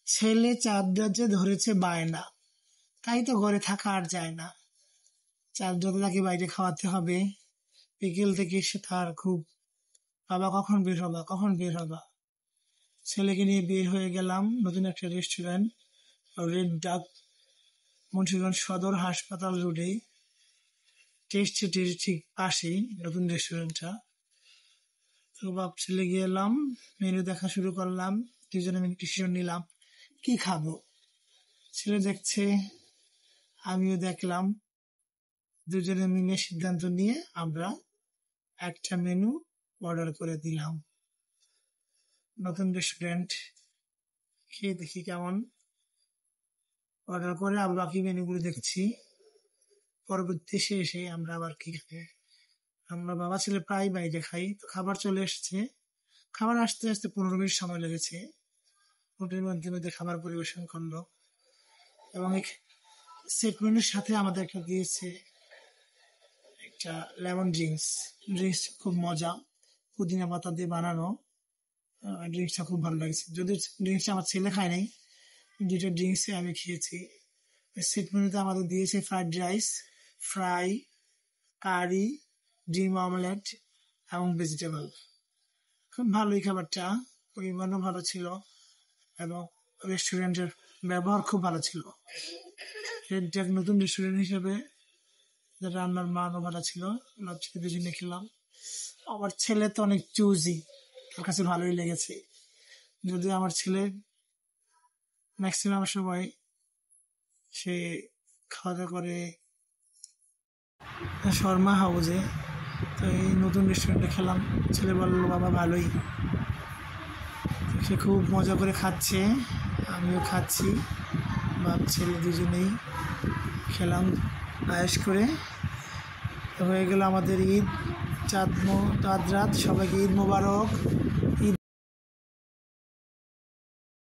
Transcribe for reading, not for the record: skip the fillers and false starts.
ছেলে চাঁদ রাজ্যে ধরেছে বায়না, তাই তো ঘরে থাকা আর যায় না। চাঁদ রাতে তাকে বাইরে খাওয়াতে হবে। বিকেল থেকে এসে তার খুব, বাবা কখন বের হবা, কখন বের হবা। ছেলেকে নিয়ে বের হয়ে গেলাম নতুন একটা রেস্টুরেন্ট, রেড ডাক, মুন্সিগঞ্জ সদর হাসপাতাল রোডে, টেস্ট সিটির ঠিক পাশেই নতুন রেস্টুরেন্টটা। তো বাপ ছেলে গেলাম, মেনু দেখা শুরু করলাম, দুজনে মিলে ডিসিশন নিলাম কি খাবো। ছেলে দেখছে, আমিও দেখলাম, দুজনে মিলে সিদ্ধান্ত নিয়ে আমরা একটা মেনু অর্ডার করে দিলাম। নতুন রেস্টুরেন্ট, খেয়ে দেখি কেমন। অর্ডার করে আবার বাকি মেনুগুলো দেখছি। পরবর্তী এসে আমরা আবার কি খাই, আমরা বাবা ছেলে প্রায় বাইরে খাই। তো খাবার চলে এসেছে, খাবার আসতে আসতে 15 মিনিট সময় লেগেছে। হোটেলের মধ্যে খাবার পরিবেশন করলো এবং সেট মেনুর সাথে আমাদের একটা দিয়েছে একটা লেমন ড্রিঙ্কস। ড্রিঙ্কস খুব মজা, পুদিনা পাতা দিয়ে বানানো। ড্রিঙ্কসটা খুব ভালো লাগছে, যদি ড্রিঙ্কসটা আমার ছেলে খায় নাই, দুটো ড্রিঙ্কসে আমি খেয়েছি। সেট মেনুতে আমাদের দিয়েছে ফ্রাইড রাইস, ফ্রাই, কারি, ডিম অমলেট এবং ভেজিটেবল। খুব ভালোই খাবারটা, পরিমাণও ভালো ছিল এবং রেস্টুরেন্টের ব্যবহার খুব ভালো ছিল। এটা নতুন রেস্টুরেন্ট হিসেবে রান্নার মানও ভালো ছিল। দুজনে খেলাম। আমার ছেলে তো অনেক চুজি, তার কাছে ভালোই লেগেছে। যদিও আমার ছেলে ম্যাক্সিমাম সময় সে খাওয়া দাওয়া করে শর্মা হাউসে। তো এই নতুন রেস্টুরেন্টে খেলাম, ছেলে বললো বাবা ভালোই। সে খুব মজা করে খাচ্ছে, আমিও খাচ্ছি, বাপ ছেলে দুজনেই খেলাম আয়েশ করে। হয়ে গেল আমাদের ঈদ, চাঁদ রাত। সবাইকে ঈদ মোবারক। ঈদ